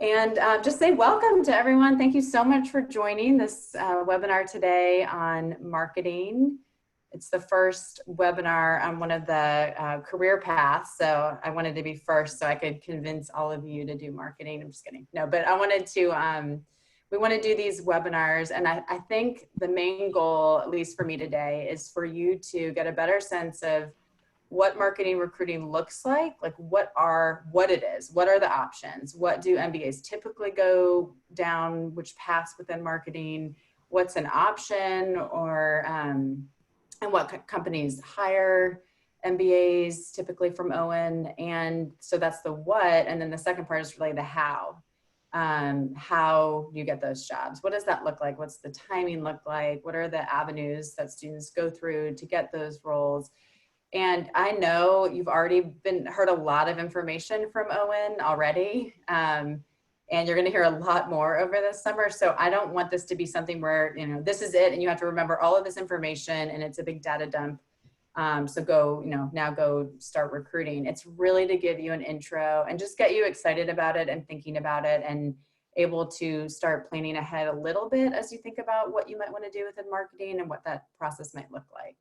And just say welcome to everyone. Thank you so much for joining this webinar today on marketing. It's the first webinar on one of the career paths. So I wanted to be first so I could convince all of you to do marketing. I'm just kidding. No, but I wanted to, we want to do these webinars. And I think the main goal, at least for me today, is for you to get a better sense of what marketing recruiting looks like what it is, what are the options, what do MBAs typically go down, which paths within marketing, what's an option, or and what companies hire MBAs typically from Owen. And so that's the what, and then the second part is really the how. How you get those jobs. What does that look like? What's the timing look like? What are the avenues that students go through to get those roles? And I know you've already heard a lot of information from Owen already, and you're going to hear a lot more over this summer. So I don't want this to be something where, this is it and you have to remember all of this information and it's a big data dump. So go, now go start recruiting. It's really to give you an intro and just get you excited about it and thinking about it and able to start planning ahead a little bit as you think about what you might want to do within marketing and what that process might look like.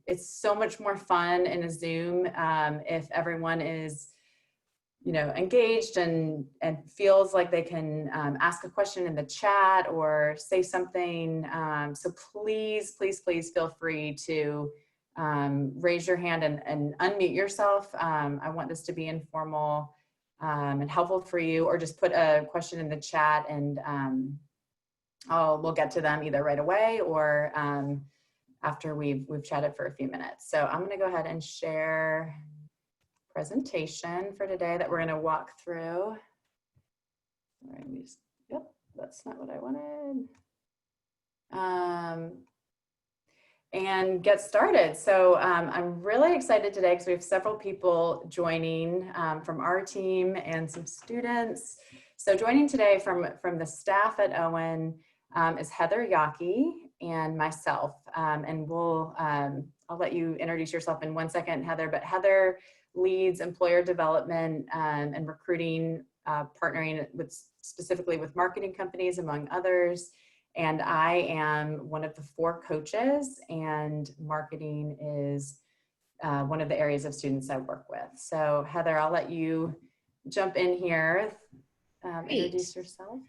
It's so much more fun in a Zoom if everyone is, engaged and feels like they can ask a question in the chat or say something. So please, please, please feel free to raise your hand and unmute yourself. I want this to be informal and helpful for you, or just put a question in the chat and we'll get to them either right away or after we've chatted for a few minutes. So I'm gonna go ahead and share presentation for today that we're gonna walk through. All right, yep, that's not what I wanted. And get started. So I'm really excited today because we have several people joining from our team and some students. So joining today from the staff at Owen is Heather Yockey and myself. And I'll let you introduce yourself in 1 second, Heather, but Heather leads employer development and recruiting, partnering specifically with marketing companies, among others. And I am one of the 4 coaches, and marketing is one of the areas of students I work with. So Heather, I'll let you jump in here, introduce yourself.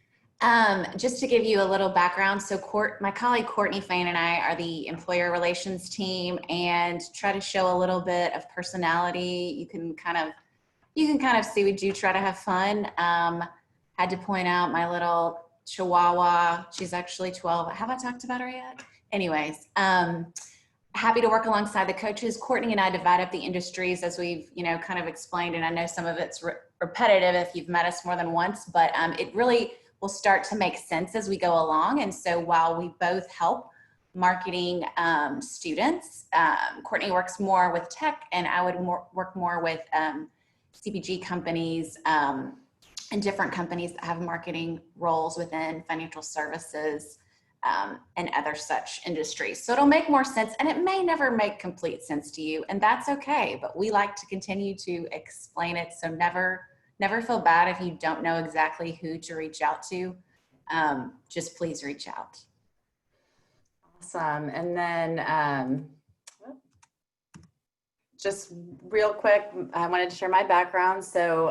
Just to give you a little background, so my colleague Courtney Fain and I are the employer relations team, and try to show a little bit of personality. You can kind of see we do try to have fun. Had to point out my little Chihuahua. She's actually 12. Have I talked about her yet? Anyways, happy to work alongside the coaches. Courtney and I divide up the industries as we've kind of explained, and I know some of it's repetitive if you've met us more than once, but it really will start to make sense as we go along. And so while we both help marketing students, Courtney works more with tech, and I would work more with CPG companies and different companies that have marketing roles within financial services and other such industries. So it'll make more sense, and it may never make complete sense to you, and that's okay, but we like to continue to explain it. So never feel bad if you don't know exactly who to reach out to. Just please reach out. Awesome. And then just real quick, I wanted to share my background. So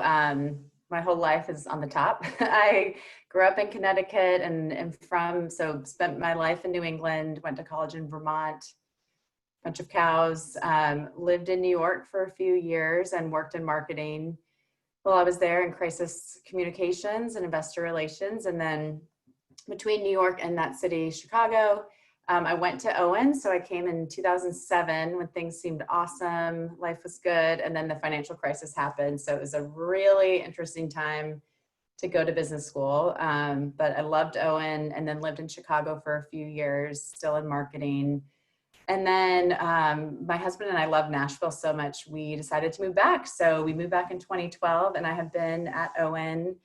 my whole life is on the top. I grew up in Connecticut and spent my life in New England, went to college in Vermont, bunch of cows, lived in New York for a few years and worked in marketing while I was there in crisis communications and investor relations. And then between New York and that city, Chicago, I went to Owen. So I came in 2007 when things seemed awesome, life was good. And then the financial crisis happened. So it was a really interesting time to go to business school. But I loved Owen, and then lived in Chicago for a few years, still in marketing. And then my husband and I love Nashville so much, we decided to move back. So we moved back in 2012, and I have been at Owen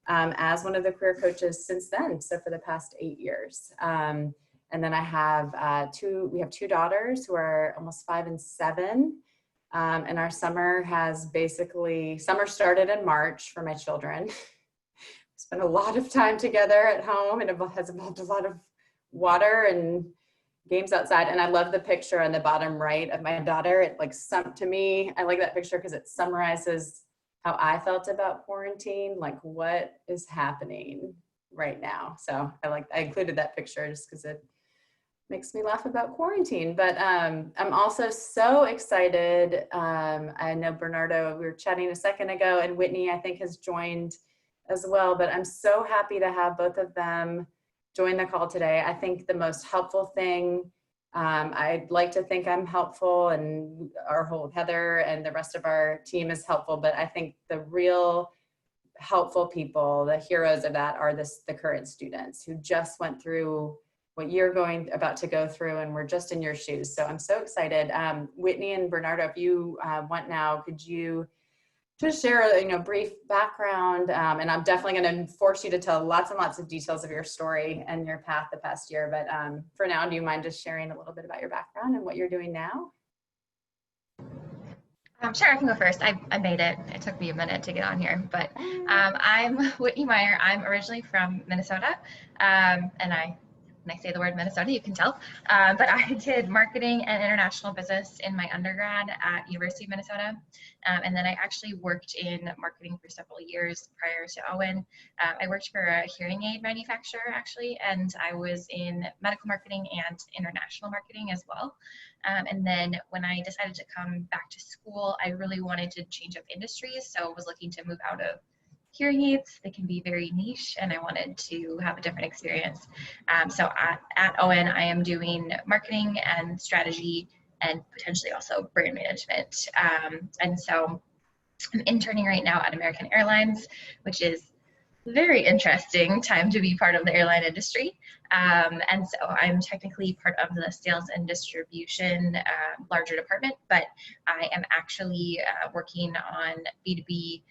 as one of the career coaches since then. So for the past 8 years. And then I have we have two daughters who are almost 5 and 7. And our summer summer started in March for my children. Spent a lot of time together at home, and it has involved a lot of water and games outside. And I love the picture on the bottom right of my daughter. It to me, I like that picture because it summarizes how I felt about quarantine, like what is happening right now. So I included that picture just because it makes me laugh about quarantine. But I'm also so excited. I know Bernardo, we were chatting a second ago, and Whitney, I think, has joined as well. But I'm so happy to have both of them join the call today. I think the most helpful thing, I'd like to think I'm helpful, and our whole Heather and the rest of our team is helpful, but I think the real helpful people, the heroes of that, are the current students who just went through what you're about to go through, and we're just in your shoes. So I'm so excited. Whitney and Bernardo, if you want now, could you just share a brief background, and I'm definitely going to force you to tell lots and lots of details of your story and your path the past year. But for now, do you mind just sharing a little bit about your background and what you're doing now? Sure, I can go first. I made it. It took me a minute to get on here, but I'm Whitney Meyer. I'm originally from Minnesota, and when I say the word Minnesota, you can tell. But I did marketing and international business in my undergrad at University of Minnesota. And then I actually worked in marketing for several years prior to Owen. I worked for a hearing aid manufacturer, actually, and I was in medical marketing and international marketing as well. And then when I decided to come back to school, I really wanted to change up industries. So I was looking to move out of hearing aids. They can be very niche, and I wanted to have a different experience. So at Owen, I am doing marketing and strategy and potentially also brand management. And so I'm interning right now at American Airlines, which is a very interesting time to be part of the airline industry. And so I'm technically part of the sales and distribution larger department, but I am actually working on B2B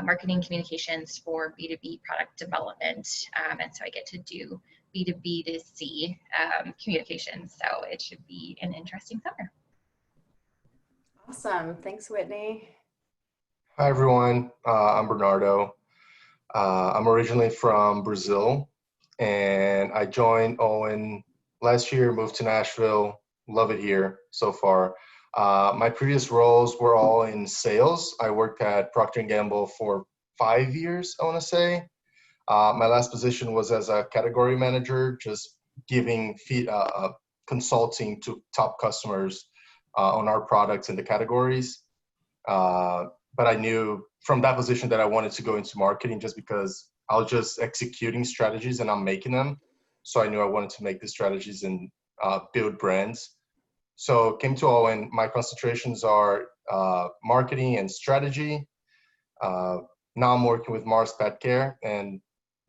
marketing communications for B2B product development. And so I get to do B2B to C communications. So it should be an interesting summer. Awesome. Thanks, Whitney. Hi, everyone. I'm Bernardo. I'm originally from Brazil, and I joined Owen last year, moved to Nashville. Love it here so far. My previous roles were all in sales. I worked at Procter & Gamble for 5 years, I want to say. My last position was as a category manager, just giving consulting to top customers on our products in the categories. But I knew from that position that I wanted to go into marketing just because I was just executing strategies and I'm making them. So I knew I wanted to make the strategies and build brands. So came to Owen, my concentrations are marketing and strategy. Now I'm working with Mars Pet Care, and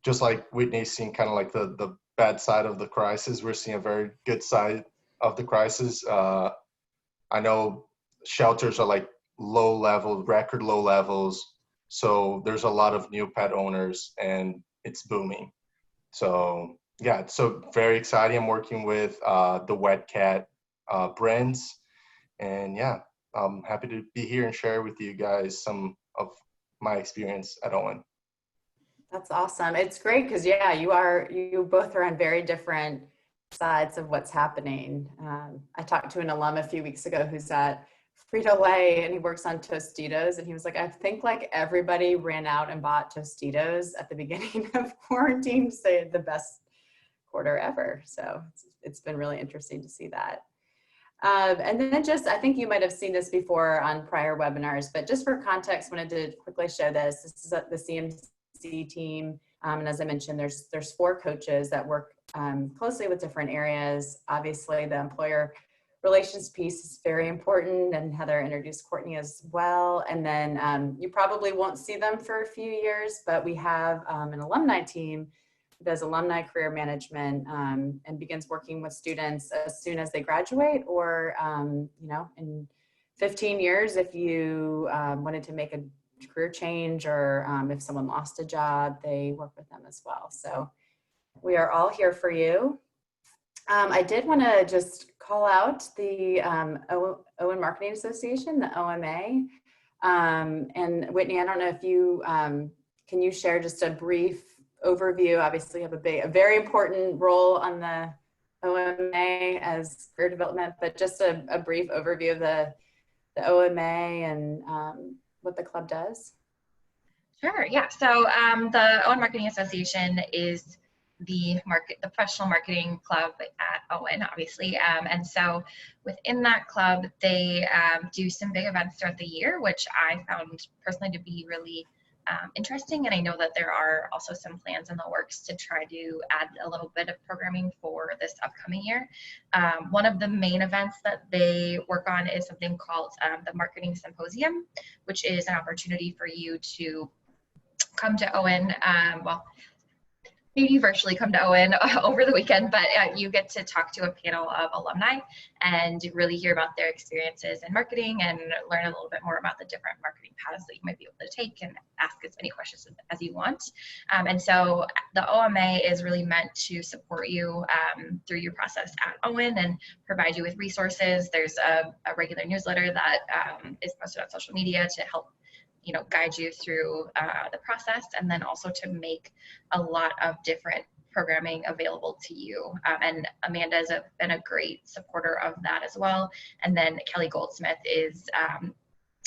just like Whitney's seeing kind of like the bad side of the crisis, we're seeing a very good side of the crisis. I know shelters are like record low levels. So there's a lot of new pet owners and it's booming. So yeah, it's so very exciting. I'm working with the Wet Cat brands, and yeah, I'm happy to be here and share with you guys some of my experience at Owen. That's awesome. It's great because yeah, you both are on very different sides of what's happening. I talked to an alum a few weeks ago who's at Frito-Lay and he works on Tostitos, and he was like, I think like everybody ran out and bought Tostitos at the beginning of quarantine to say the best quarter ever. So it's been really interesting to see that. And then I think you might have seen this before on prior webinars, but just for context, wanted to quickly show this. This is the CMC team. And as I mentioned, there's 4 coaches that work closely with different areas. Obviously, the employer relations piece is very important, and Heather introduced Courtney as well. And then you probably won't see them for a few years, but we have an alumni team that does alumni career management and begins working with students as soon as they graduate, or in 15 years if you wanted to make a career change, or if someone lost a job, they work with them as well. So we are all here for you. I did want to just call out the Owen Marketing Association, the OMA. And Whitney, I don't know if you, can you share just a brief overview? Obviously you have a very important role on the OMA as career development, but just a brief overview of the OMA and what the club does. Sure, yeah. So the Owen Marketing Association is the professional marketing club at Owen, obviously. And so within that club, they do some big events throughout the year, which I found personally to be really interesting. And I know that there are also some plans in the works to try to add a little bit of programming for this upcoming year. One of the main events that they work on is something called the Marketing Symposium, which is an opportunity for you to come to Owen, well, maybe virtually come to Owen over the weekend, but you get to talk to a panel of alumni and really hear about their experiences in marketing and learn a little bit more about the different marketing paths that you might be able to take and ask as many questions as you want. And so the OMA is really meant to support you through your process at Owen and provide you with resources. There's a regular newsletter that is posted on social media to help guide you through the process, and then also to make a lot of different programming available to you. And Amanda's been a great supporter of that as well. And then Kelly Goldsmith is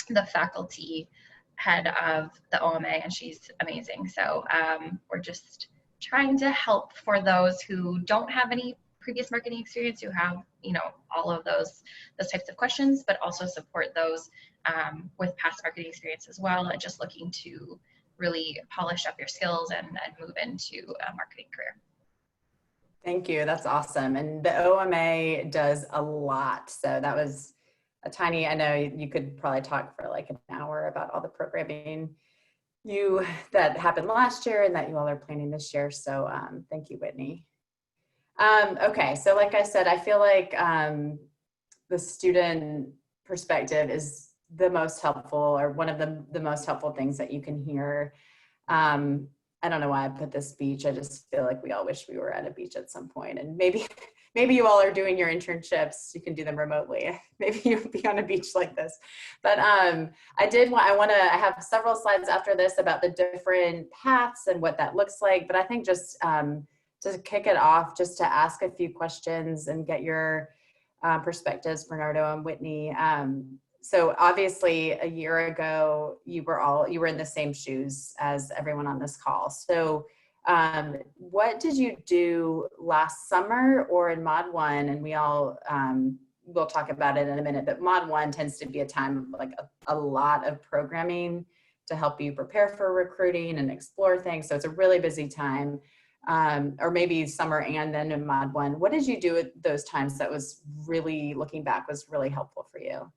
the faculty head of the OMA, and she's amazing. So we're just trying to help for those who don't have any previous marketing experience, who have all of those types of questions, but also support those with past marketing experience as well, and just looking to really polish up your skills and move into a marketing career. Thank you. That's awesome. And the OMA does a lot. So that was a tiny, I know you could probably talk for like an hour about all the programming that happened last year and that you all are planning this year. So thank you, Whitney. Okay, so like I said, I feel like the student perspective is the most helpful, or one of the most helpful things that you can hear. I don't know why I put this beach. I just feel like we all wish we were at a beach at some point, and maybe you all are doing your internships. You can do them remotely. Maybe you'll be on a beach like this. But I have several slides after this about the different paths and what that looks like. But I think just to kick it off, just to ask a few questions and get your perspectives, Bernardo and Whitney. So obviously a year ago, you were in the same shoes as everyone on this call. So what did you do last summer or in Mod 1? And we all, we'll talk about it in a minute, but Mod 1 tends to be a time of like a lot of programming to help you prepare for recruiting and explore things. So it's a really busy time. Or maybe summer and then in Mod 1. What did you do at those times that was really, looking back, was really helpful for you?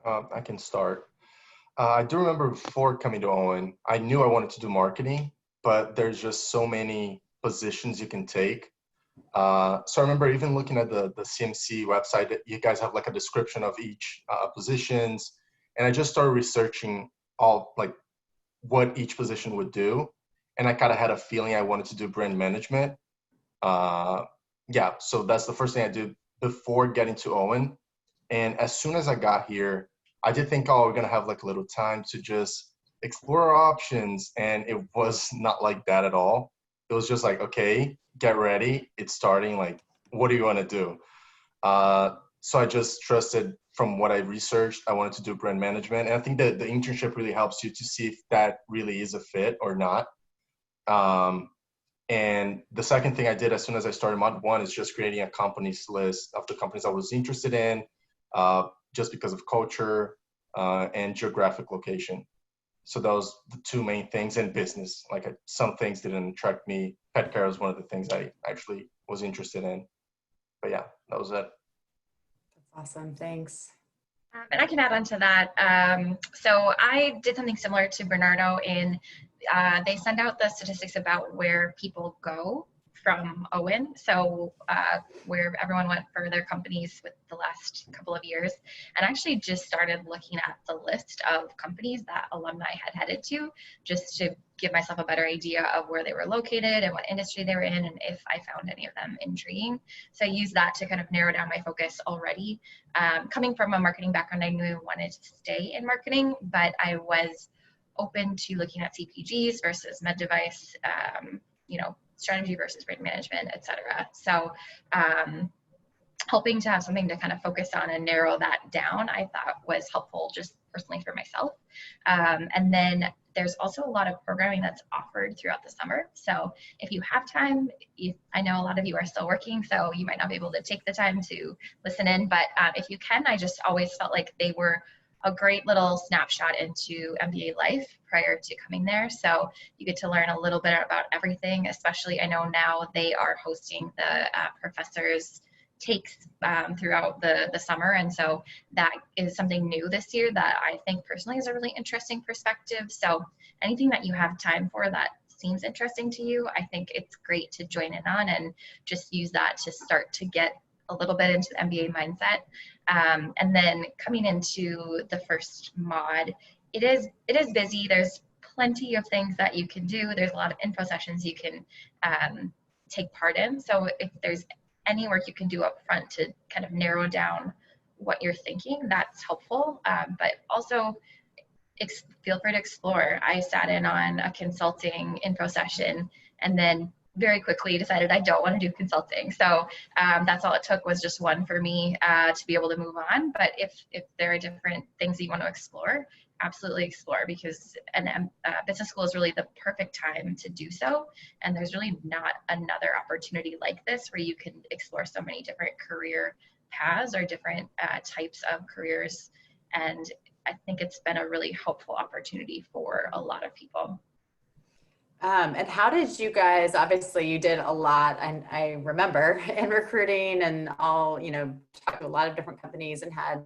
I can start. I do remember before coming to Owen, I knew I wanted to do marketing, but there's just so many positions you can take. So I remember even looking at the CMC website, that you guys have like a description of each positions. And I just started researching all like what each position would do. And I kind of had a feeling I wanted to do brand management. Yeah, so that's the first thing I did before getting to Owen. And as soon as I got here, I did think, oh, we're going to have like a little time to just explore our options. And it was not like that at all. It was just like, okay, get ready. It's starting. Like, what do you want to do? So I just trusted from what I researched, I wanted to do brand management. And I think that the internship really helps you to see if that really is a fit or not. And the second thing I did as soon as I started Mod 1 is just creating a companies list of the companies I was interested in, just because of culture and geographic location. So those the two main things, and business. Like some things didn't attract me. Pet care was one of the things I actually was interested in. But yeah, that was it. That's awesome. Thanks. And I can add on to that. So I did something similar to Bernardo in they send out the statistics about where people go from Owen, so where everyone went for their companies with the last couple of years, and actually just started looking at the list of companies that alumni had headed to, just to give myself a better idea of where they were located and what industry they were in, and if I found any of them intriguing. So I used that to kind of narrow down my focus already. Coming from a marketing background, I knew I wanted to stay in marketing, but I was open to looking at CPGs versus med device, strategy versus brand management, et cetera. So helping to have something to kind of focus on and narrow that down, I thought was helpful just personally for myself. And then there's also a lot of programming that's offered throughout the summer. So if you have time, I know a lot of you are still working, so you might not be able to take the time to listen in, but if you can, I just always felt like they were a great little snapshot into MBA life prior to coming there. So you get to learn a little bit about everything, especially I know now they are hosting the professors' takes throughout the summer. And so that is something new this year that I think personally is a really interesting perspective. So anything that you have time for that seems interesting to you, I think it's great to join in on and just use that to start to get a little bit into the MBA mindset. And then coming into the first mod, it is busy. There's plenty of things that you can do. There's a lot of info sessions you can take part in. So if there's any work you can do up front to kind of narrow down what you're thinking, that's helpful. But also feel free to explore. I sat in on a consulting info session and then very quickly decided I don't want to do consulting. So that's all it took, was just one for me to be able to move on. But if there are different things that you want to explore, absolutely explore, because business school is really the perfect time to do so. And there's really not another opportunity like this where you can explore so many different career paths or different types of careers. And I think it's been a really helpful opportunity for a lot of people. And how did you guys, obviously you did a lot, and I remember in recruiting and all, talked to a lot of different companies and had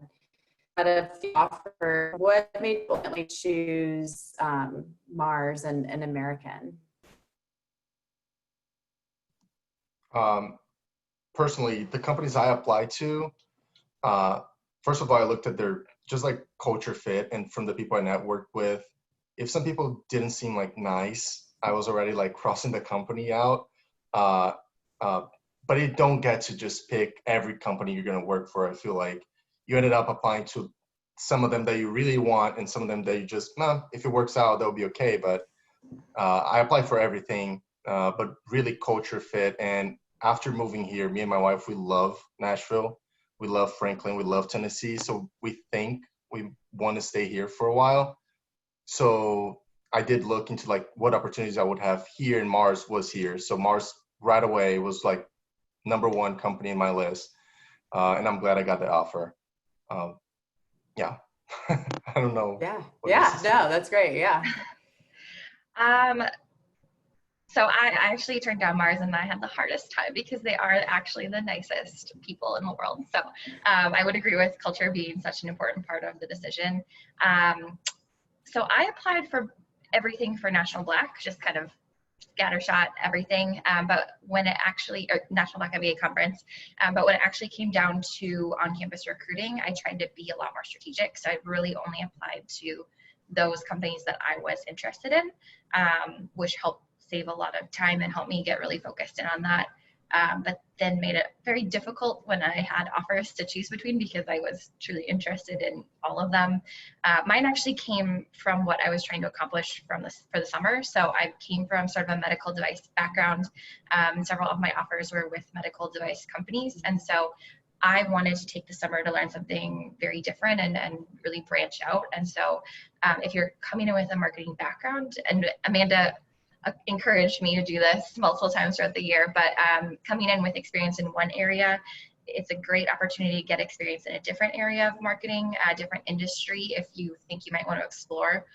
a few offers. What made you ultimately choose Mars and American? Personally, the companies I applied to, first of all, I looked at their just like culture fit, and from the people I networked with, if some people didn't seem like nice, I was already like crossing the company out. But you don't get to just pick every company you're going to work for. I feel like you ended up applying to some of them that you really want and some of them that you just, if it works out, that'll be okay. But I applied for everything, but really culture fit. And after moving here, me and my wife, we love Nashville. We love Franklin. We love Tennessee. So we think we want to stay here for a while. So I did look into like what opportunities I would have here, and Mars was here. So Mars right away was like #1 company in my list. And I'm glad I got the offer. Yeah. I don't know. Yeah. No, that's great. Yeah. So I actually turned down Mars, and I had the hardest time because they are actually the nicest people in the world. So I would agree with culture being such an important part of the decision. So I applied for everything for National Black, just kind of scattershot everything. But when it actually, or National Black MBA Conference, but when it actually came down to on-campus recruiting, I tried to be a lot more strategic. So I really only applied to those companies that I was interested in, which helped save a lot of time and helped me get really focused in on that. But then made it very difficult when I had offers to choose between, because I was truly interested in all of them. Mine actually came from what I was trying to accomplish for the summer. So I came from sort of a medical device background. Several of my offers were with medical device companies. And so I wanted to take the summer to learn something very different and really branch out. And so if you're coming in with a marketing background, and Amanda encouraged me to do this multiple times throughout the year, but coming in with experience in one area, it's a great opportunity to get experience in a different area of marketing, a different industry if you think you might want to explore.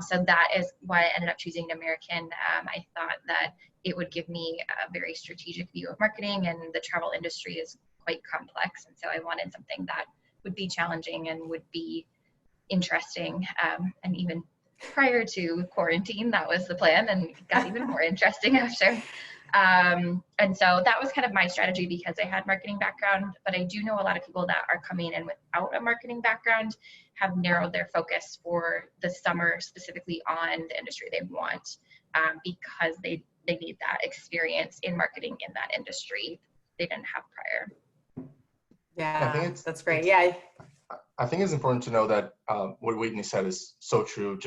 So that is why I ended up choosing American. I thought that it would give me a very strategic view of marketing, and the travel industry is quite complex. And so I wanted something that would be challenging and would be interesting, and even prior to quarantine. That was the plan, and it got even more interesting after. And so that was kind of my strategy because I had marketing background, but I do know a lot of people that are coming in without a marketing background have narrowed their focus for the summer specifically on the industry they want, because they need that experience in marketing in that industry they didn't have prior. I think Yeah, that's great. Yeah. I think it's important to know that what Whitney said is so true.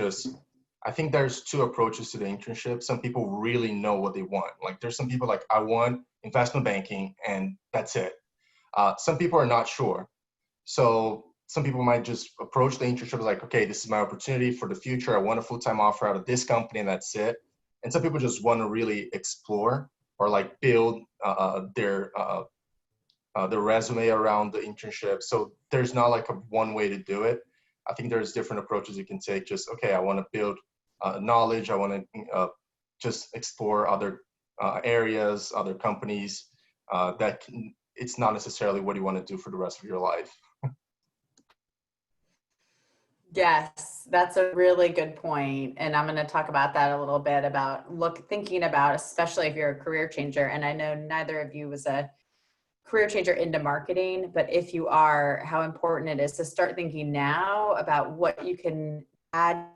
I think there's two approaches to the internship. Some people really know what they want. Like there's some people like, I want investment banking and that's it. Some people are not sure. So some people might just approach the internship like, okay, this is my opportunity for the future. I want a full-time offer out of this company and that's it. And some people just want to really explore or like build their resume around the internship. So there's not like a one way to do it. I think there's different approaches you can take. Just, okay, I want to build knowledge. I want to just explore other areas, other companies it's not necessarily what you want to do for the rest of your life. Yes, that's a really good point. And I'm going to talk about that a little bit about thinking about, especially if you're a career changer. And I know neither of you was a career changer into marketing, but if you are, how important it is to start thinking now about what you can add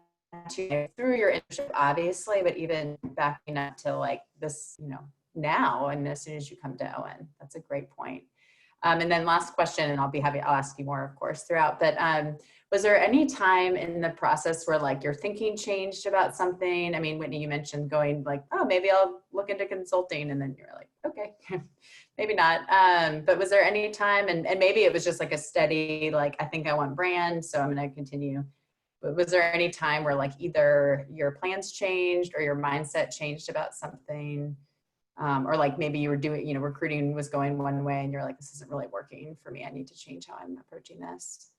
to through your internship, obviously, but even backing up to like this, now and as soon as you come to Owen. That's a great point. And then last question, and I'll ask you more, of course, throughout, but was there any time in the process where like your thinking changed about something? I mean, Whitney, you mentioned going like, oh, maybe I'll look into consulting, and then you're like, okay, maybe not. But was there any time, and maybe it was just like a steady, like, I think I want brand, so I'm going to continue. But was there any time where like either your plans changed or your mindset changed about something? Or like maybe you were doing, recruiting was going one way and you're like, this isn't really working for me. I need to change how I'm approaching this.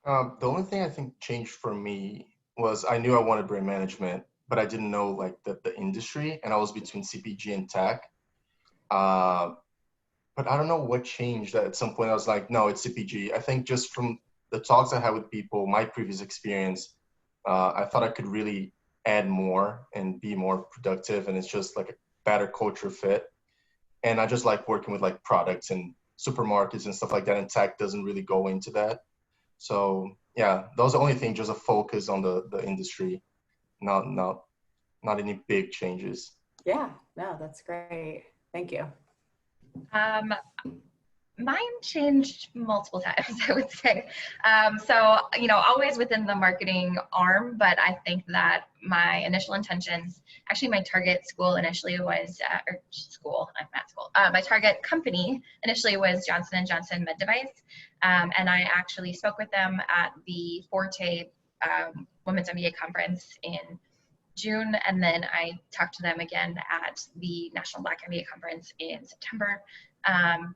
The only thing I think changed for me was I knew I wanted brand management, but I didn't know like the industry, and I was between CPG and tech. But I don't know what changed. At some point I was like, no, it's CPG. I think just from the talks I had with people, my previous experience, I thought I could really add more and be more productive, and it's just like a better culture fit. And I just like working with like products and supermarkets and stuff like that, and tech doesn't really go into that. So yeah, those are the only things, just a focus on the industry, not any big changes. Yeah, no, that's great. Thank you. Mine changed multiple times, I would say. So, always within the marketing arm, but I think that my initial intentions, actually my target school initially was, my target company initially was Johnson & Johnson Med Device. And I actually spoke with them at the Forte Women's MBA conference in June, and then I talked to them again at the National Black MBA conference in September.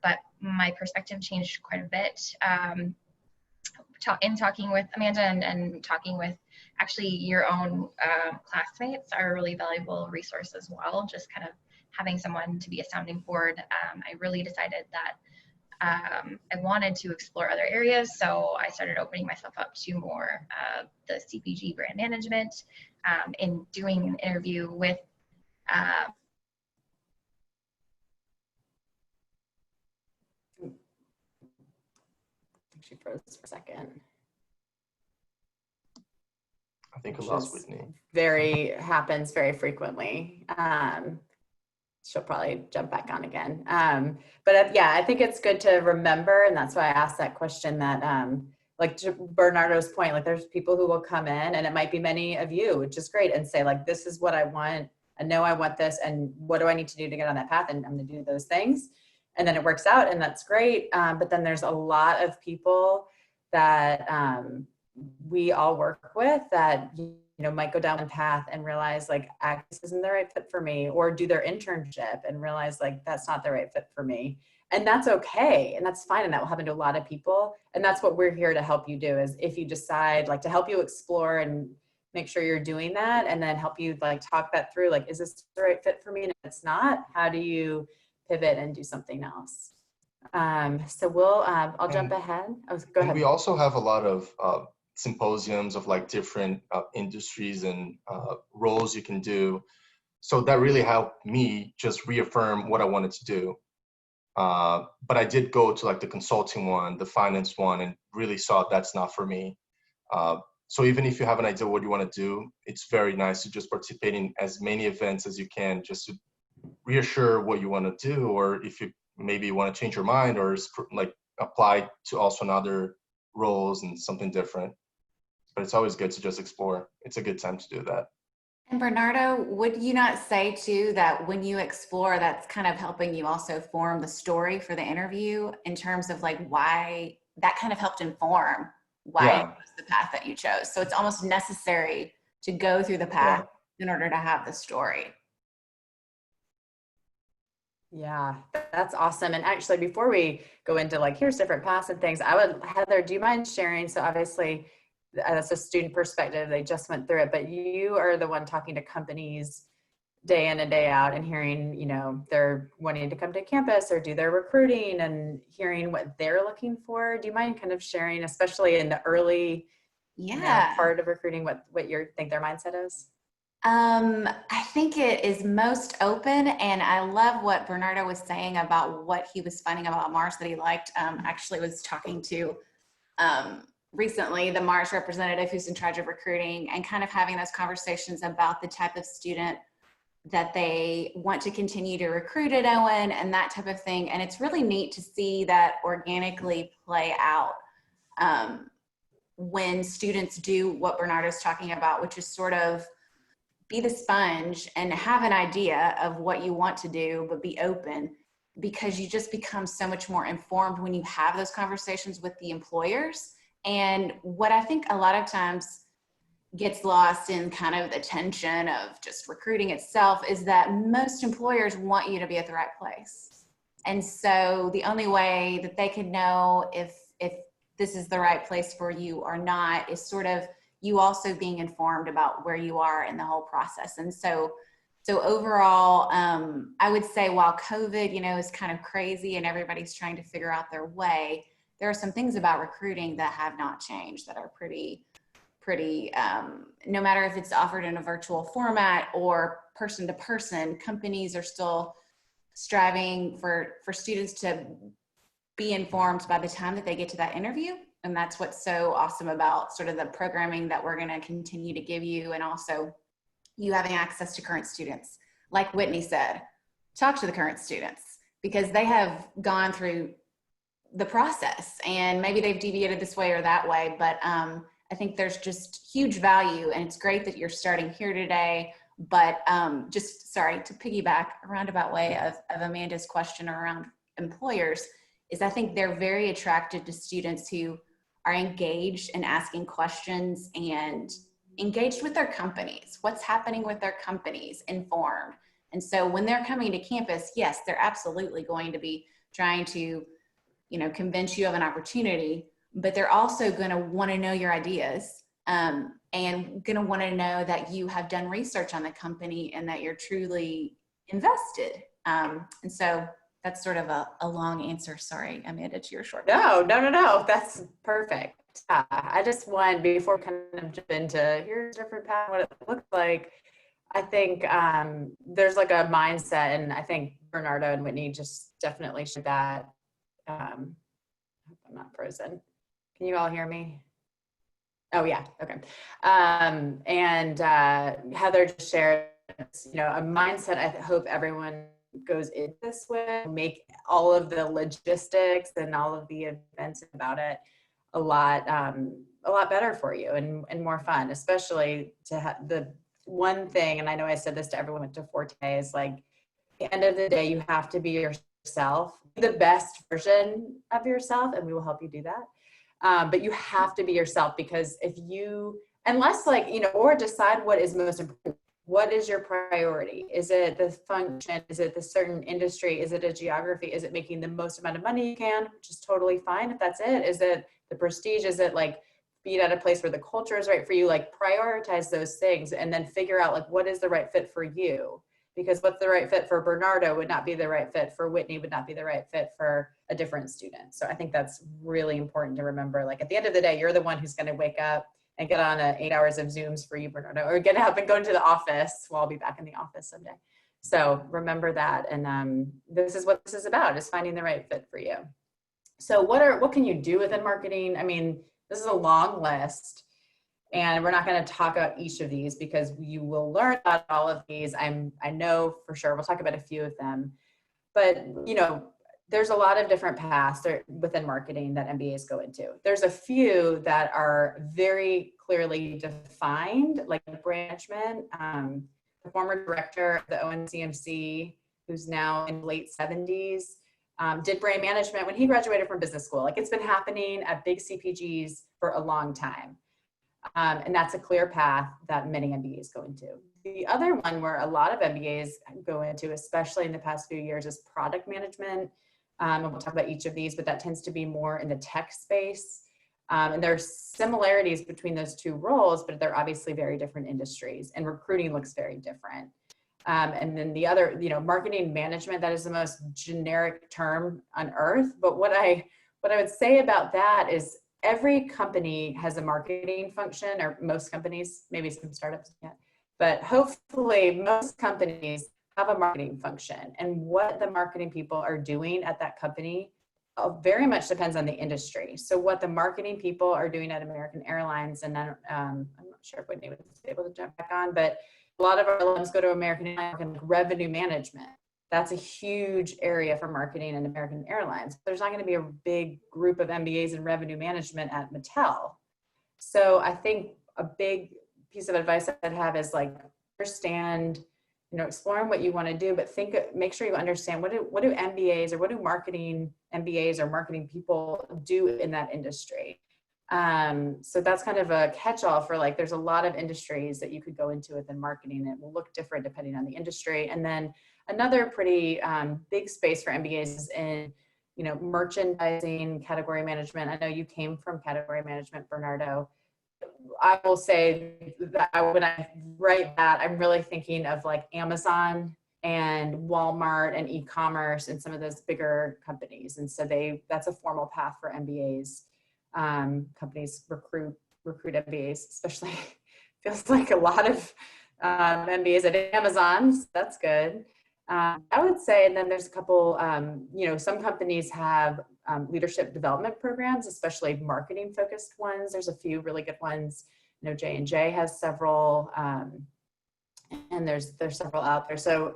But my perspective changed quite a bit in talking with Amanda and talking with actually your own classmates are a really valuable resource as well. Just kind of having someone to be a sounding board. I really decided that I wanted to explore other areas, so I started opening myself up to more the CPG brand management. In doing an interview with she froze for a second. I think I lost Whitney. Happens very frequently. She'll probably jump back on again. But yeah, I think it's good to remember, and that's why I asked that question, that like to Bernardo's point, like there's people who will come in, and it might be many of you, which is great, and say like, this is what I want. I know I want this, and what do I need to do to get on that path? And I'm going to do those things. And then it works out, and that's great. But then there's a lot of people that we all work with that, might go down one path and realize like, this isn't the right fit for me, or do their internship and realize like, that's not the right fit for me. And that's okay. And that's fine. And that will happen to a lot of people. And that's what we're here to help you do, is if you decide like to help you explore and make sure you're doing that, and then help you like talk that through, like, is this the right fit for me? And if it's not, how do you pivot and do something else? So I'll jump ahead. Go ahead. We also have a lot of symposiums of like different industries and roles you can do. So that really helped me just reaffirm what I wanted to do. But I did go to like the consulting one, the finance one, and really saw that's not for me. So even if you have an idea what you want to do, it's very nice to just participate in as many events as you can, just to reassure what you want to do, or if you maybe want to change your mind or like apply to also another roles and something different. But it's always good to just explore. It's a good time to do that. And Bernardo, would you not say too that when you explore, that's kind of helping you also form the story for the interview in terms of like why that kind of helped inform why Yeah. it was the path that you chose? So it's almost necessary to go through the path in order to have the story. Yeah, that's awesome. And actually, before we go into like, here's different paths and things, I would, Heather, do you mind sharing? So obviously, that's a student perspective. They just went through it, but you are the one talking to companies day in and day out and hearing, you know, they're wanting to come to campus or do their recruiting and hearing what they're looking for. Do you mind kind of sharing, especially in the early part of recruiting, what you think their mindset is? I think it is most open, and I love what Bernardo was saying about what he was finding about Mars that he liked. Actually was talking to recently the Mars representative who's in charge of recruiting, and kind of having those conversations about the type of student that they want to continue to recruit at Owen and that type of thing. And it's really neat to see that organically play out when students do what Bernardo's talking about, which is sort of be the sponge and have an idea of what you want to do, but be open, because you just become so much more informed when you have those conversations with the employers. And what I think a lot of times gets lost in kind of the tension of just recruiting itself is that most employers want you to be at the right place. And so the only way that they can know if this is the right place for you or not is sort of you also being informed about where you are in the whole process. And so overall, I would say while COVID, is kind of crazy and everybody's trying to figure out their way, there are some things about recruiting that have not changed that are pretty, no matter if it's offered in a virtual format or person to person, companies are still striving for students to be informed by the time that they get to that interview. And that's what's so awesome about sort of the programming that we're going to continue to give you, and also you having access to current students. Like Whitney said, talk to the current students because they have gone through the process and maybe they've deviated this way or that way, but I think there's just huge value, and it's great that you're starting here today. But just sorry to piggyback a roundabout way of Amanda's question around employers is I think they're very attracted to students who are engaged in asking questions and engaged with their companies. What's happening with their companies, informed. And so when they're coming to campus, yes, they're absolutely going to be trying to, convince you of an opportunity, but they're also going to want to know your ideas and going to want to know that you have done research on the company and that you're truly invested. And so that's sort of a long answer. Sorry, Amanda, to your short. No. That's perfect. I just want, before kind of jump into here's a different path, what it looks like, I think there's like a mindset, and I think Bernardo and Whitney just definitely showed that. I'm not frozen. Can you all hear me? Oh yeah, okay. And Heather just shared, a mindset I hope everyone goes in this way, make all of the logistics and all of the events about it a lot better for you and more fun, especially to have the one thing, and I know I said this to everyone went to Forte, is like, at the end of the day, you have to be yourself, the best version of yourself, and we will help you do that. But you have to be yourself, because if you, unless or decide what is most important. What is your priority? Is it the function? Is it the certain industry? Is it a geography? Is it making the most amount of money you can, which is totally fine if that's it? Is it the prestige? Is it like being at a place where the culture is right for you? Like prioritize those things and then figure out like what is the right fit for you? Because what's the right fit for Bernardo would not be the right fit for Whitney, would not be the right fit for a different student. So I think that's really important to remember. Like at the end of the day, you're the one who's going to wake up and get on 8 hours of Zooms for you, Bernardo, or get up and go into the office. Well, I'll be back in the office someday. So remember that. And this is what this is about, is finding the right fit for you. So what can you do within marketing? I mean, this is a long list, and we're not going to talk about each of these because you will learn about all of these. I know for sure. We'll talk about a few of them, but there's a lot of different paths within marketing that MBAs go into. There's a few that are very clearly defined, like brand management. The former director of the ONCMC, who's now in late 70s, did brand management when he graduated from business school. Like, it's been happening at big CPGs for a long time. And that's a clear path that many MBAs go into. The other one where a lot of MBAs go into, especially in the past few years, is product management. And we'll talk about each of these, but that tends to be more in the tech space. And there are similarities between those two roles, but they're obviously very different industries, and recruiting looks very different. And then the other, marketing management, that is the most generic term on earth. But what I would say about that is every company has a marketing function, or most companies, maybe some startups can't, but hopefully most companies have a marketing function. And what the marketing people are doing at that company very much depends on the industry. So what the marketing people are doing at American Airlines, and I'm not sure if Whitney was able to jump back on, but a lot of our alums go to American Airlines and revenue management. That's a huge area for marketing in American Airlines. There's not going to be a big group of MBAs in revenue management at Mattel. So I think a big piece of advice I'd have is like, understand, exploring what you want to do, but make sure you understand what do MBAs, or what do marketing MBAs or marketing people do in that industry. So that's kind of a catch-all for, like, there's a lot of industries that you could go into within marketing. It will look different depending on the industry. And then another pretty big space for MBAs is in, merchandising, category management. I know you came from category management, Bernardo. I will say that when I write that, I'm really thinking of like Amazon and Walmart and e-commerce and some of those bigger companies. And so that's a formal path for MBAs. Companies recruit MBAs, especially feels like a lot of MBAs at Amazon. So that's good. I would say, and then there's a couple, some companies have leadership development programs, especially marketing focused ones. There's a few really good ones. J&J has several, and there's several out there. So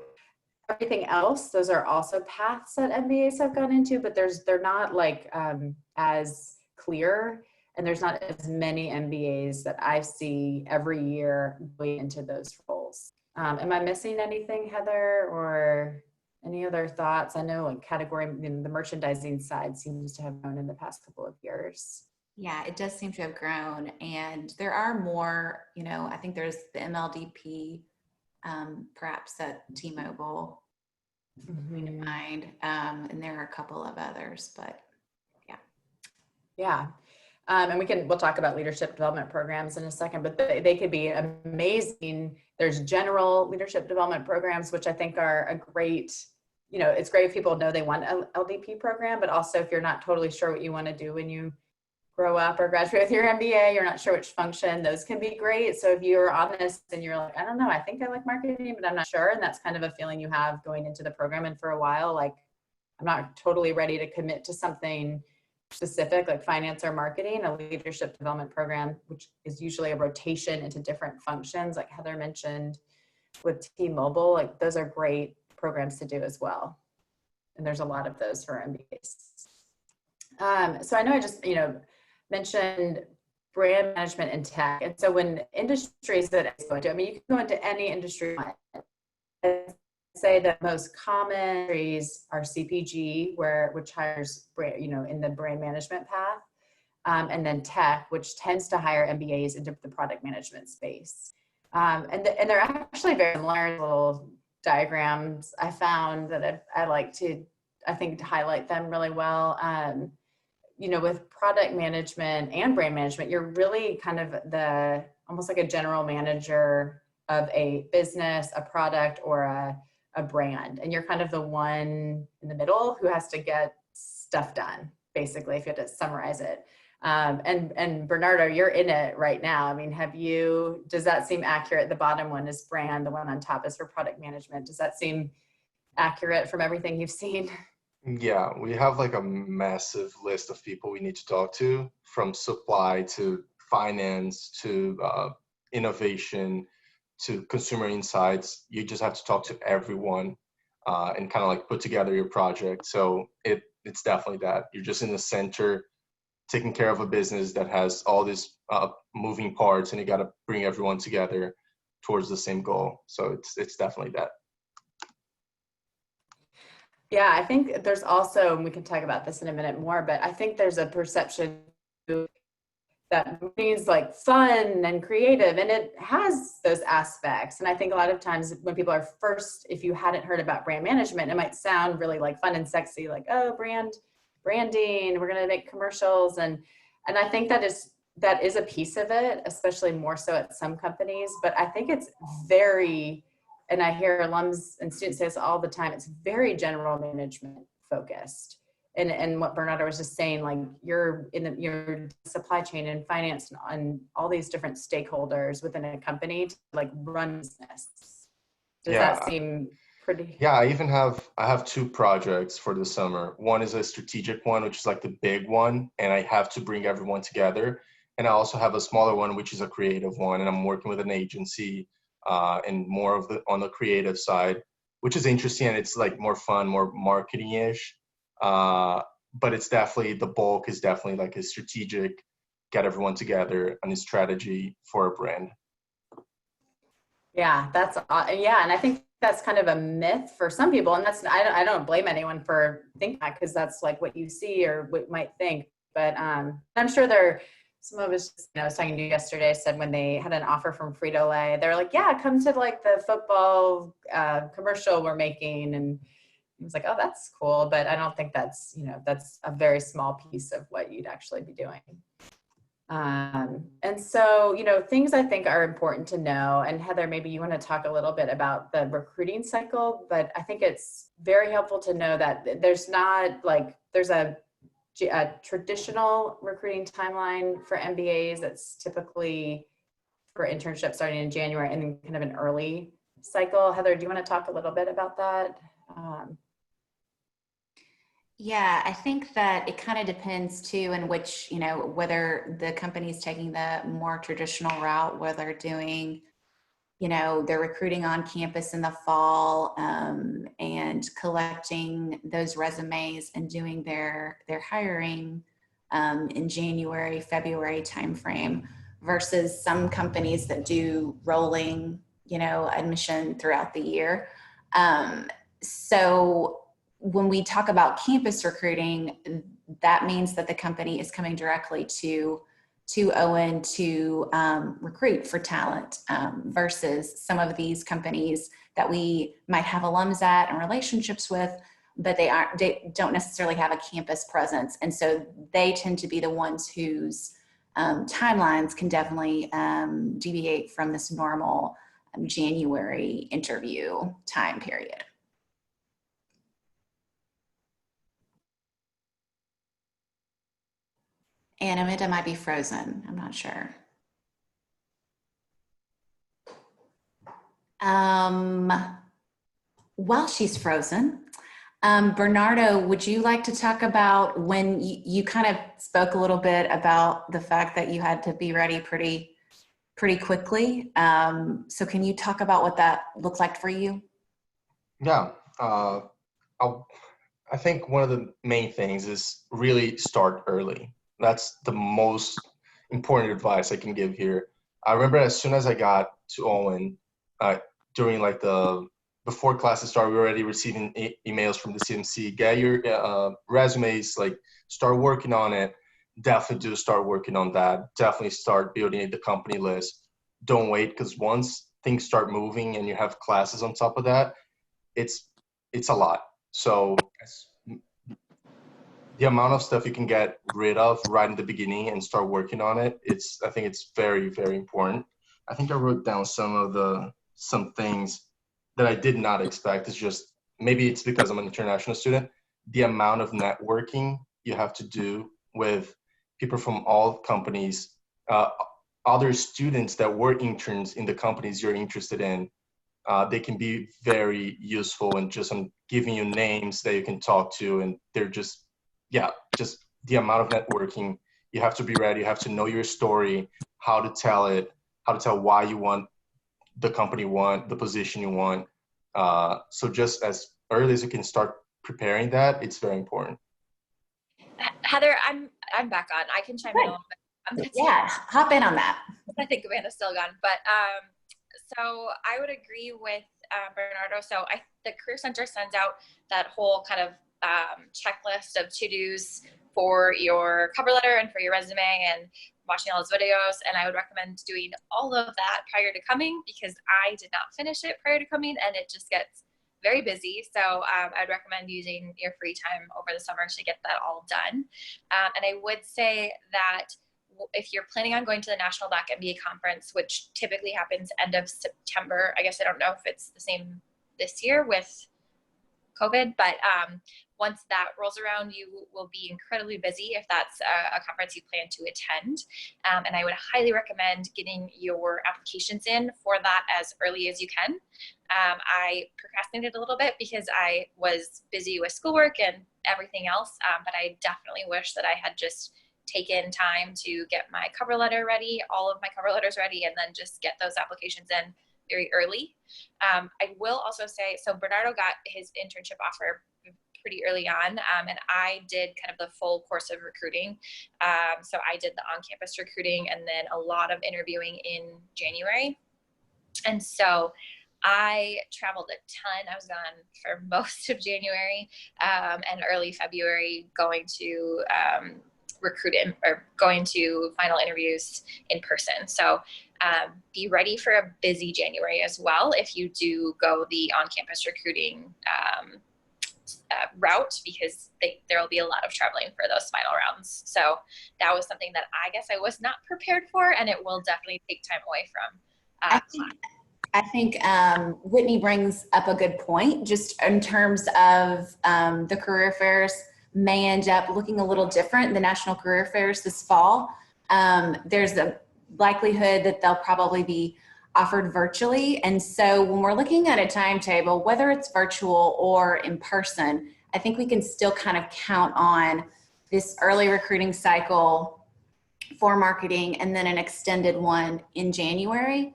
everything else, those are also paths that MBAs have gone into, but they're not like as clear, and there's not as many MBAs that I see every year going into those roles. Am I missing anything, Heather, or any other thoughts? I know like category, the merchandising side seems to have grown in the past couple of years. Yeah, it does seem to have grown, and there are more, I think there's the MLDP, perhaps at T-Mobile, in mind, and there are a couple of others, but yeah. Yeah. And we'll talk about leadership development programs in a second, but they could be amazing. There's general leadership development programs, which I think are a great, it's great if people know they want an LDP program, but also if you're not totally sure what you want to do when you grow up or graduate with your MBA, you're not sure which function, those can be great. So if you're honest and you're like, I don't know, I think I like marketing, but I'm not sure. And that's kind of a feeling you have going into the program. And for a while, like, I'm not totally ready to commit to something specific like finance or marketing. A leadership development program, which is usually a rotation into different functions, like Heather mentioned with T-Mobile, like those are great programs to do as well. And there's a lot of those for MBAs. So I know I just, mentioned brand management and tech. And so when industries that I go into, you can go into any industry. I'd say the most common industries are CPG, which hires, in the brand management path, and then tech, which tends to hire MBAs into the product management space. And they're actually very similar little diagrams I found that I like to, I think, to highlight them really well. With product management and brand management, you're really kind of almost like a general manager of a business, a product, or a brand. And you're kind of the one in the middle who has to get stuff done, basically, if you had to summarize it. And Bernardo, you're in it right now. I mean, does that seem accurate? The bottom one is brand, the one on top is for product management. Does that seem accurate from everything you've seen? Yeah, we have like a massive list of people we need to talk to, from supply to finance to innovation to consumer insights. You just have to talk to everyone and kind of like put together your project. So it's definitely that. You're just in the center, taking care of a business that has all these moving parts, and you got to bring everyone together towards the same goal. So it's definitely that. Yeah, I think there's also, and we can talk about this in a minute more, but I think there's a perception that means like fun and creative, and it has those aspects. And I think a lot of times when people are first, if you hadn't heard about brand management, it might sound really like fun and sexy, like, oh, branding, we're going to make commercials. And I think that is a piece of it, especially more so at some companies. But I think it's very, and I hear alums and students say this all the time, it's very general management focused. And what Bernardo was just saying, like you're in your supply chain and finance and all these different stakeholders within a company to like run business. Does that seem pretty? Yeah, I have two projects for the summer. One is a strategic one, which is like the big one, and I have to bring everyone together. And I also have a smaller one, which is a creative one, and I'm working with an agency and more of on the creative side, which is interesting, and it's like more fun, more marketing-ish. But it's definitely, the bulk is definitely like a strategic, get everyone together on a strategy for a brand. Yeah, and I think that's kind of a myth for some people, and I don't blame anyone for thinking that, because that's like what you see or what you might think. But I'm sure some of us, I was talking to you yesterday, said when they had an offer from Frito-Lay, they're like, yeah, come to like the football commercial we're making. And I was like, oh, that's cool. But I don't think that's a very small piece of what you'd actually be doing. And so, things I think are important to know. And Heather, maybe you want to talk a little bit about the recruiting cycle, but I think it's very helpful to know that there's a traditional recruiting timeline for MBAs that's typically for internships starting in January, and then kind of an early cycle. Heather, do you want to talk a little bit about that? Yeah, I think that it kind of depends too, in which, whether the company's taking the more traditional route, where they're doing, they're recruiting on campus in the fall and collecting those resumes and doing their hiring in January, February timeframe, versus some companies that do rolling, admission throughout the year. So when we talk about campus recruiting, that means that the company is coming directly to Owen to recruit for talent versus some of these companies that we might have alums at and relationships with, but they don't necessarily have a campus presence. And so they tend to be the ones whose timelines can definitely deviate from this normal January interview time period. And Amanda might be frozen. I'm not sure. While she's frozen, Bernardo, would you like to talk about when you kind of spoke a little bit about the fact that you had to be ready pretty quickly. So can you talk about what that looked like for you? Yeah. I think one of the main things is really start early. That's the most important advice I can give here. I remember as soon as I got to Owen, during like before classes started, we were already receiving emails from the CMC. Get your resumes, like start working on it. Definitely do start working on that. Definitely start building the company list. Don't wait, because once things start moving and you have classes on top of that, it's a lot. So the amount of stuff you can get rid of right in the beginning and start working on it, I think it's very, very important. I think I wrote down some things that I did not expect. It's just, maybe it's because I'm an international student. the amount of networking you have to do with people from all companies, other students that were interns in the companies you're interested in. They can be very useful in just on giving you names that you can talk to, and they're just, yeah, just the amount of networking. You have to be ready. You have to know your story, how to tell it, how to tell why you want the company you want, the position you want. So just as early as you can start preparing that, it's very important. Heather, I'm back on. I can chime in a little bit. Yeah, hop in on that. I think Amanda's still gone, but so I would agree with Bernardo. So the Career Center sends out that whole kind of checklist of to-dos for your cover letter and for your resume and watching all those videos. And I would recommend doing all of that prior to coming, because I did not finish it prior to coming and it just gets very busy. So I'd recommend using your free time over the summer to get that all done. And I would say that if you're planning on going to the National Black MBA Conference, which typically happens end of September, I guess I don't know if it's the same this year with COVID, but once that rolls around, you will be incredibly busy if that's a conference you plan to attend. And I would highly recommend getting your applications in for that as early as you can. I procrastinated a little bit because I was busy with schoolwork and everything else, but I definitely wish that I had just taken time to get my cover letter ready, all of my cover letters ready, and then just get those applications in very early. I will also say, so Bernardo got his internship offer pretty early on, and I did kind of the full course of recruiting. So I did the on-campus recruiting and then a lot of interviewing in January. And so I traveled a ton. I was gone for most of January and early February, going to going to final interviews in person. So be ready for a busy January as well if you do go the on-campus recruiting route, because there will be a lot of traveling for those final rounds. So that was something that I guess I was not prepared for, and it will definitely take time away from I think Whitney brings up a good point, just in terms of the career fairs may end up looking a little different. The National Career Fairs this fall, there's a likelihood that they'll probably be offered virtually. And so when we're looking at a timetable, whether it's virtual or in person, I think we can still kind of count on this early recruiting cycle for marketing and then an extended one in January.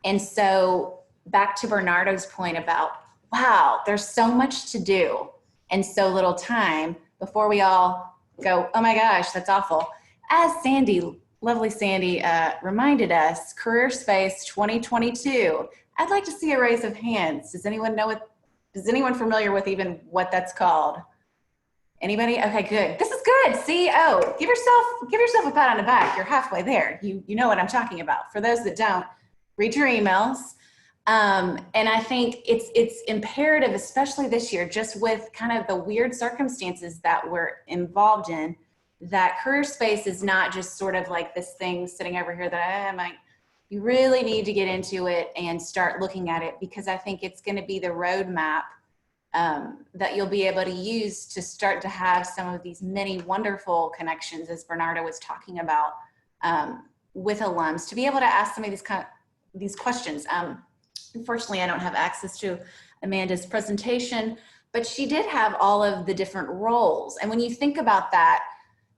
And so back to Bernardo's point about, wow, there's so much to do and so little time before we all go, oh my gosh, that's awful. As Sandy, lovely Sandy, reminded us, Career Space 2022. I'd like to see a raise of hands. Does anyone familiar with even what that's called? Anybody? Okay, good. This is good. CEO, give yourself a pat on the back. You're halfway there. You know what I'm talking about. For those that don't, read your emails. And I think it's imperative, especially this year, just with kind of the weird circumstances that we're involved in, that Career Space is not just sort of like this thing sitting over here that you really need to get into it and start looking at it, because I think it's going to be the roadmap that you'll be able to use to start to have some of these many wonderful connections, as Bernardo was talking about, with alums, to be able to ask some of these questions. Unfortunately, I don't have access to Amanda's presentation, but she did have all of the different roles. And when you think about that,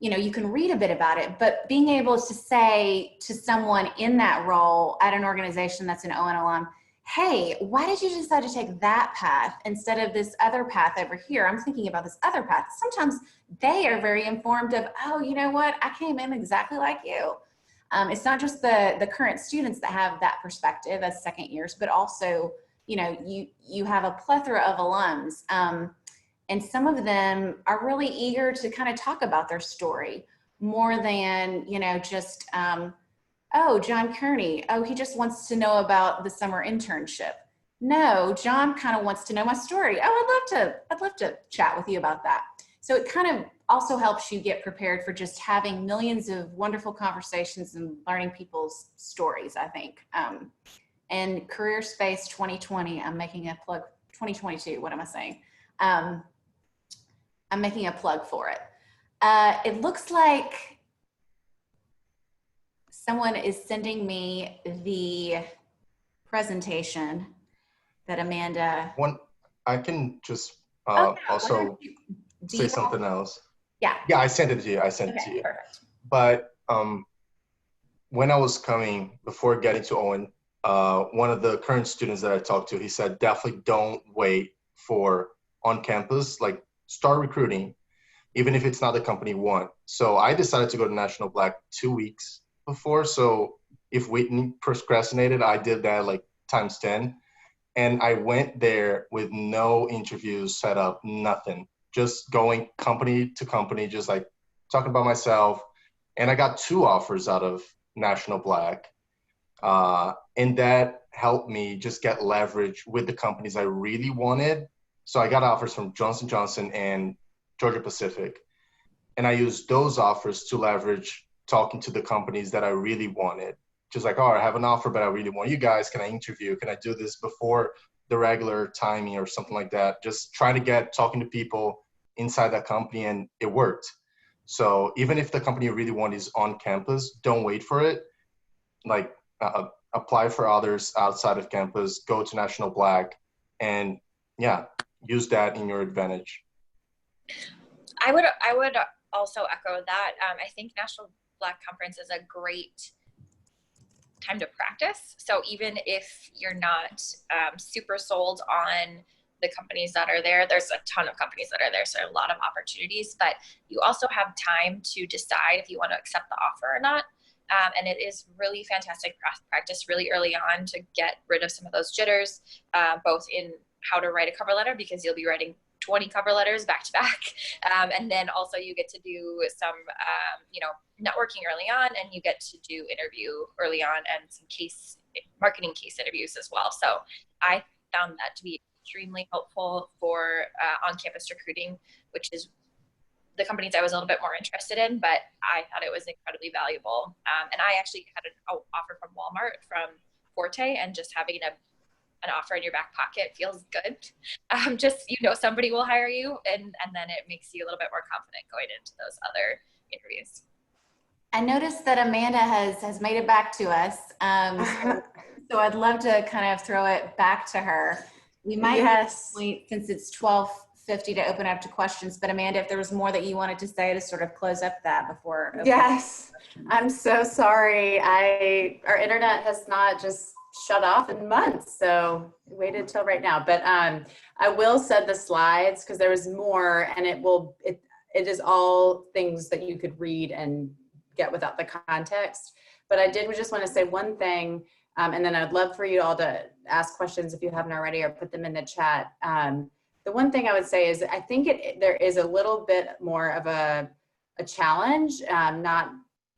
you can read a bit about it, but being able to say to someone in that role at an organization that's an ON alum, hey, why did you decide to take that path instead of this other path over here? I'm thinking about this other path. Sometimes they are very informed of, oh, you know what? I came in exactly like you. It's not just the current students that have that perspective as second years, but also, you have a plethora of alums. And some of them are really eager to kind of talk about their story more than, just, oh, John Kearney, oh, he just wants to know about the summer internship. No, John kind of wants to know my story. Oh, I'd love to chat with you about that. So it kind of also helps you get prepared for just having millions of wonderful conversations and learning people's stories, I think. And Career Space 2020, I'm making a plug, 2022, what am I saying? I'm making a plug for it. It looks like someone is sending me the presentation that Amanda. I can just Okay, also do say you something else. Yeah. Yeah, I sent it to you. I sent it to Okay, you. perfect. But when I was coming, before getting to Owen, one of the current students that I talked to, he said, definitely don't wait for on campus, like start recruiting, even if it's not the company you want. So I decided to go to National Black 2 weeks before. So if Whitney procrastinated, I did that like times 10. And I went there with no interviews set up, nothing, just going company to company, just like talking about myself. And I got 2 offers out of National Black. And that helped me just get leverage with the companies I really wanted. So I got offers from Johnson Johnson and Georgia Pacific. And I used those offers to leverage talking to the companies that I really wanted. Just like, oh, I have an offer, but I really want you guys. Can I interview? Can I do this before the regular timing or something like that? Just trying to get talking to people inside that company, and it worked. So even if the company you really want is on campus, don't wait for it. Like apply for others outside of campus, go to National Black, and yeah, use that in your advantage. I would also echo that. I think National Black Conference is a great time to practice. So even if you're not super sold on the companies that are there, there's a ton of companies that are there, so a lot of opportunities, but you also have time to decide if you want to accept the offer or not. And it is really fantastic practice really early on to get rid of some of those jitters, both in how to write a cover letter, because you'll be writing 20 cover letters back to back. And then also you get to do some, networking early on, and you get to do interview early on and some marketing case interviews as well. So I found that to be extremely helpful for on-campus recruiting, which is the companies I was a little bit more interested in, but I thought it was incredibly valuable. And I actually had an offer from Walmart from Forte, and just having an offer in your back pocket feels good. Just, somebody will hire you, and then it makes you a little bit more confident going into those other interviews. I noticed that Amanda has made it back to us. So I'd love to kind of throw it back to her. We might Yes. wait, since it's 12:50, to open up to questions, but Amanda, if there was more that you wanted to say to sort of close up that before. Yes, I'm so sorry. Our internet has not just shut off in months, so waited till right now. But I will send the slides because there was more, and it is all things that you could read and get without the context. But I did just want to say one thing, and then I'd love for you all to ask questions if you haven't already, or put them in the chat. The one thing I would say is I think there is a little bit more of a challenge, not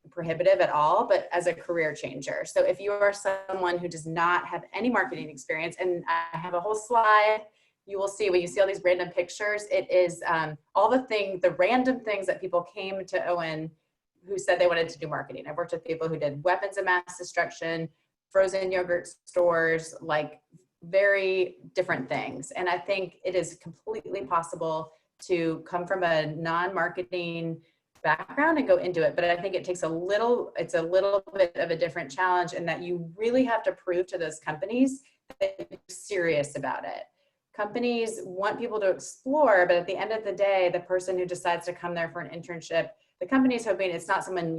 prohibitive at all, but as a career changer. So if you are someone who does not have any marketing experience, and I have a whole slide, you will see when you see all these random pictures, it is all the random things that people came to Owen who said they wanted to do marketing. I've worked with people who did weapons of mass destruction, frozen yogurt stores, like very different things. And I think it is completely possible to come from a non-marketing background and go into it. But I think it takes it's a little bit of a different challenge, in that you really have to prove to those companies that you're serious about it. Companies want people to explore, but at the end of the day, the person who decides to come there for an internship, the company's hoping it's not someone,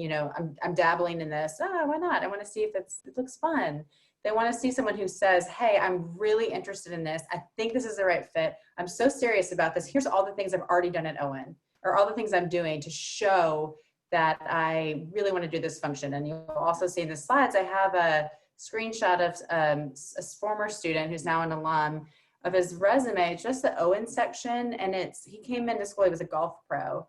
I'm dabbling in this. Oh, why not? I want to see if it looks fun. They want to see someone who says, hey, I'm really interested in this. I think this is the right fit. I'm so serious about this. Here's all the things I've already done at Owen, or all the things I'm doing to show that I really want to do this function. And you'll also see in the slides, I have a screenshot of a former student who's now an alum, of his resume, just the Owen section. And he came into school, he was a golf pro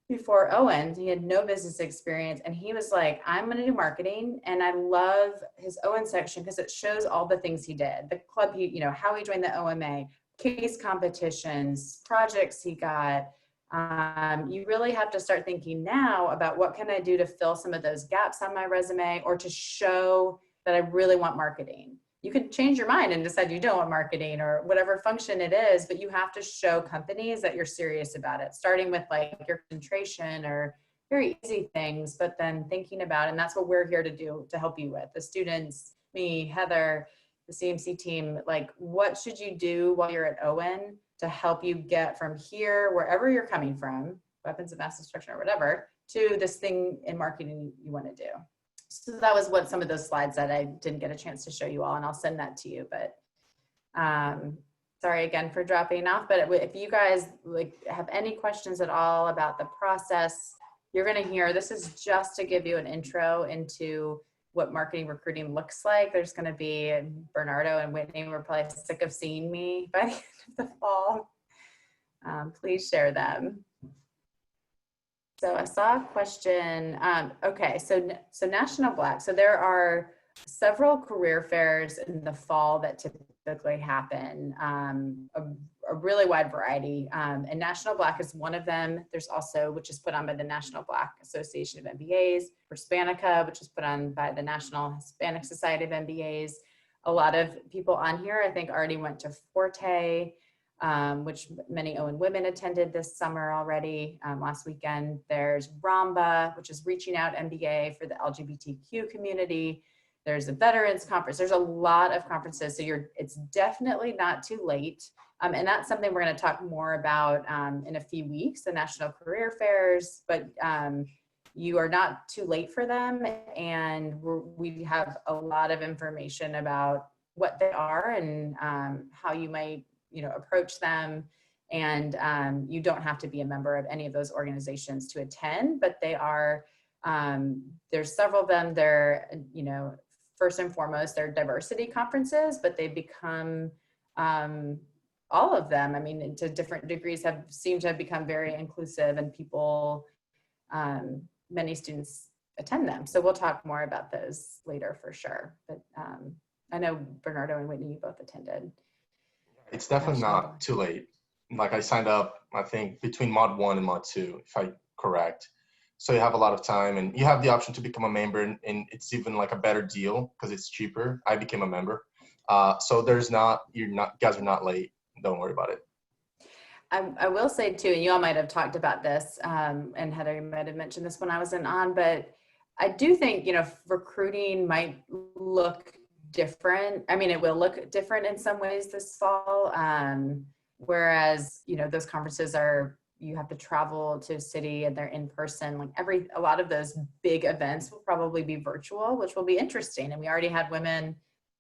before Owen. He had no business experience, and he was like, I'm going to do marketing. And I love his Owen section because it shows all the things he did, the club, how he joined the OMA, case competitions, projects he got. You really have to start thinking now about what can I do to fill some of those gaps on my resume, or to show that I really want marketing. you could change your mind and decide you don't want marketing or whatever function it is, but you have to show companies that you're serious about it, starting with like your concentration or very easy things, but then thinking about it. And that's what we're here to do, to help you with the students, me, Heather, the CMC team. Like, what should you do while you're at Owen to help you get from here, wherever you're coming from, weapons of mass destruction or whatever, to this thing in marketing you want to do. So that was what some of those slides that I didn't get a chance to show you all, and I'll send that to you. But sorry again for dropping off, but if you guys like have any questions at all about the process, you're going to hear, this is just to give you an intro into what marketing recruiting looks like. There's going to be Bernardo and Whitney were probably sick of seeing me by the end of the fall. Please share them. So I saw a question. Okay, so National Black. So there are several career fairs in the fall that typically happen, a really wide variety. And National Black is one of them. There's also, which is put on by the National Black Association of MBAs, Hispanica, which is put on by the National Hispanic Society of MBAs. A lot of people on here, I think, already went to Forte, which many Owen women attended this summer already, last weekend. There's Ramba, which is Reaching Out MBA for the LGBTQ community. There's a Veterans Conference. There's a lot of conferences, so it's definitely not too late. And that's something we're going to talk more about in a few weeks, the National Career Fairs, but you are not too late for them. And we have a lot of information about what they are and how you might approach them. And you don't have to be a member of any of those organizations to attend, but they are, there's several of them. They're, first and foremost, they're diversity conferences, but they become, all of them, I mean, to different degrees, seem to have become very inclusive, and people, many students attend them. So we'll talk more about those later for sure. But I know Bernardo and Whitney, you both attended. It's definitely not too late. Like, I signed up, I think, between Mod 1 and Mod 2, if I'm correct. So you have a lot of time, and you have the option to become a member, and it's even like a better deal because it's cheaper. I became a member. So you guys are not late. Don't worry about it. I will say too, and you all might have talked about this, and Heather, you might have mentioned this when I wasn't on, but I do think, recruiting might look different. I mean, it will look different in some ways this fall. Whereas, those conferences you have to travel to a city and they're in person. Like a lot of those big events will probably be virtual, which will be interesting. And we already had women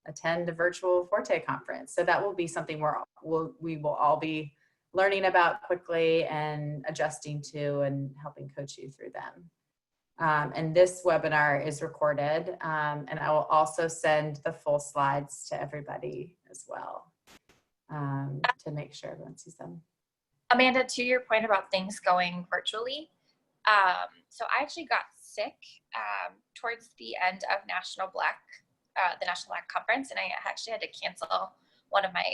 attend a virtual Forte conference. So that will be something we will all be learning about quickly and adjusting to and helping coach you through them. And this webinar is recorded, and I will also send the full slides to everybody as well, to make sure everyone sees them. Amanda, to your point about things going virtually, so I actually got sick towards the end of National Black, the National Black Conference, and I actually had to cancel one of my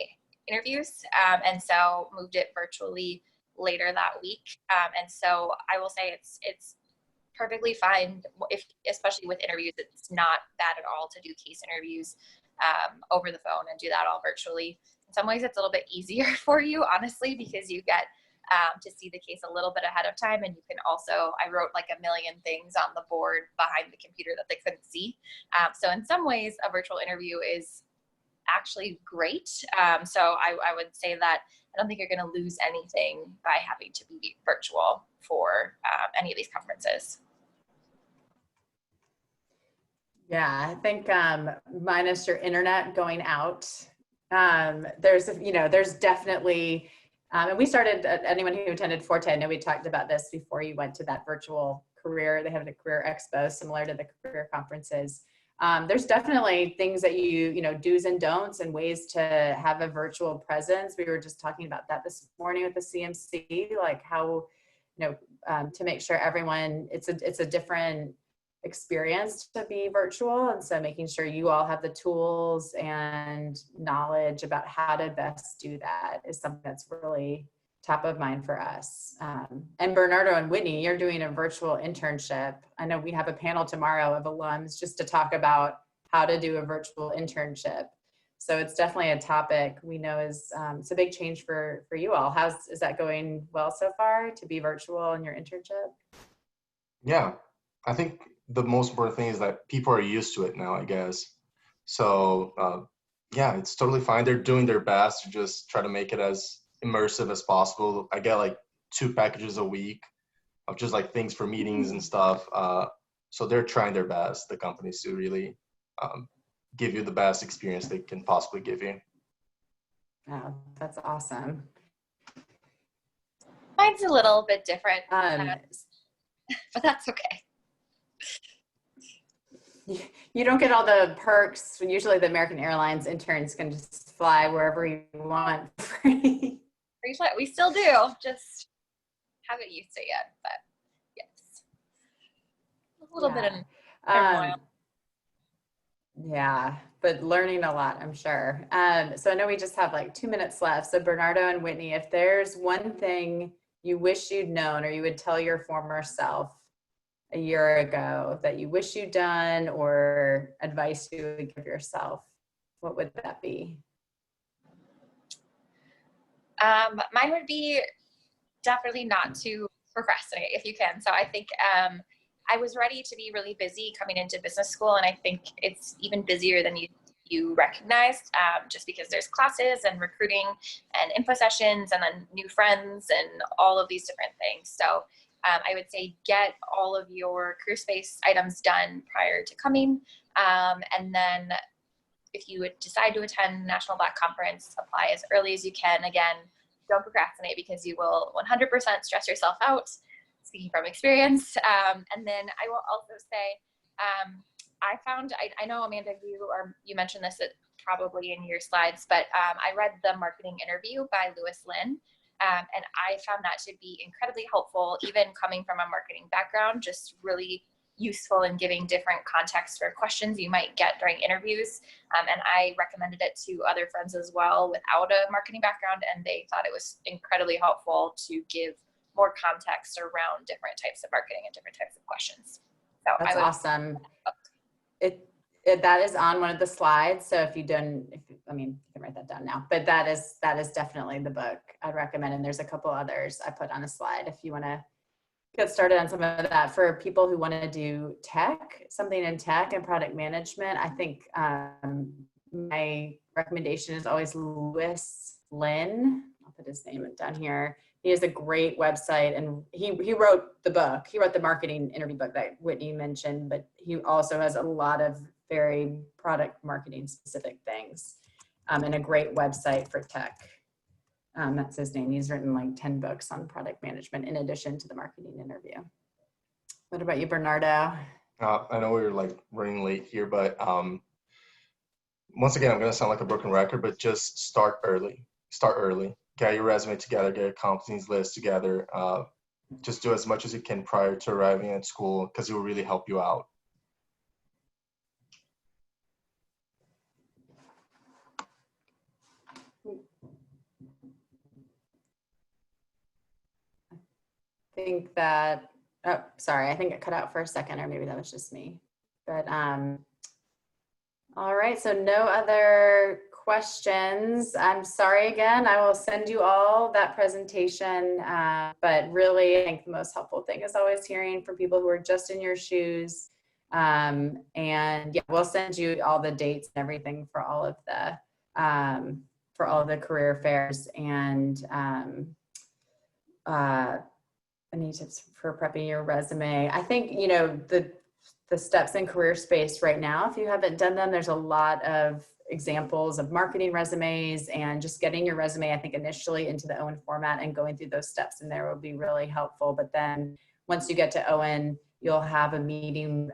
interviews, and so moved it virtually later that week. And so I will say it's perfectly fine, especially with interviews. It's not bad at all to do case interviews over the phone and do that all virtually. In some ways, it's a little bit easier for you, honestly, because you get to see the case a little bit ahead of time. And you can also, I wrote like a million things on the board behind the computer that they couldn't see. So in some ways, a virtual interview is actually great. So I would say that I don't think you're going to lose anything by having to be virtual for any of these conferences. Yeah, I think minus your internet going out, there's definitely, and we started, anyone who attended Forte, I know we talked about this before you went to that virtual career, they have a career expo similar to the career conferences. There's definitely things that do's and don'ts and ways to have a virtual presence. We were just talking about that this morning with the CMC, like how, to make sure everyone, it's a different experience to be virtual. And so making sure you all have the tools and knowledge about how to best do that is something that's really top of mind for us. And Bernardo and Whitney, you're doing a virtual internship. I know we have a panel tomorrow of alums just to talk about how to do a virtual internship. So it's definitely a topic we know is it's a big change for you all. Is that going well so far to be virtual in your internship? Yeah, I think the most important thing is that people are used to it now, I guess. So yeah, it's totally fine. They're doing their best to just try to make it as immersive as possible. I get like 2 packages a week of just like things for meetings and stuff. So they're trying their best, the companies, to really give you the best experience they can possibly give you. Oh, that's awesome. Mine's a little bit different, Um, but that's okay. you don't get all the perks. Usually the American Airlines interns can just fly wherever you want. We still do, just haven't used it yet, but yes. A little bit of turmoil. Yeah, but learning a lot, I'm sure. So I know we just have like 2 minutes left. So Bernardo and Whitney, if there's one thing you wish you'd known or you would tell your former self a year ago that you wish you'd done or advice you would give yourself, what would that be? Mine would be definitely not to procrastinate if you can. So I think I was ready to be really busy coming into business school, and I think it's even busier than you recognized, just because there's classes and recruiting and info sessions and then new friends and all of these different things. So I would say get all of your career space items done prior to coming. And then if you would decide to attend National Black Conference, apply as early as you can. Again, don't procrastinate because you will 100% stress yourself out, speaking from experience. And then I will also say, I know Amanda, you mentioned this probably in your slides, but I read The Marketing Interview by Lewis Lynn. And I found that to be incredibly helpful, even coming from a marketing background, just really useful in giving different context for questions you might get during interviews. And I recommended it to other friends as well without a marketing background, and they thought it was incredibly helpful to give more context around different types of marketing and different types of questions. So That's awesome. That is on one of the slides. So if you don't, you can write that down now, but that is definitely the book I'd recommend. And there's a couple others I put on a slide if you want to get started on some of that for people who want to do something in tech and product management. I think my recommendation is always Lewis Lynn. I'll put his name down here. He has a great website, and he wrote the book. He wrote the marketing interview book that Whitney mentioned, but he also has a lot of very product marketing specific things, and a great website for tech. That's his name. He's written like 10 books on product management in addition to the marketing interview. What about you, Bernardo? I know we're like running late here, but once again, I'm going to sound like a broken record, but just start early. Get your resume together, get your competencies list together. Just do as much as you can prior to arriving at school, because it will really help you out. I think that, oh, sorry, I think it cut out for a second, or maybe that was just me. But all right, so no other questions. I'm sorry again, I will send you all that presentation, but really I think the most helpful thing is always hearing from people who are just in your shoes. And yeah, we'll send you all the dates and everything for all of the career fairs, and any tips for prepping your resume. I think, the steps in career space right now, if you haven't done them, there's a lot of examples of marketing resumes, and just getting your resume, I think, initially into the Owen format and going through those steps in there will be really helpful. But then once you get to Owen, you'll have a meeting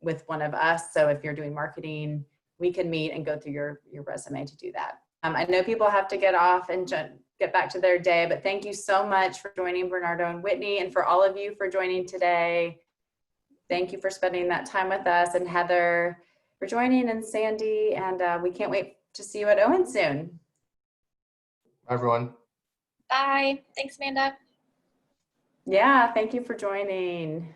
with one of us. So if you're doing marketing, we can meet and go through your resume to do that. I know people have to get off and get back to their day, but thank you so much for joining, Bernardo and Whitney, and for all of you for joining today. Thank you for spending that time with us, and Heather for joining, and Sandy, and we can't wait to see you at Owen soon. Bye, everyone. Bye. Thanks, Amanda. Yeah, thank you for joining.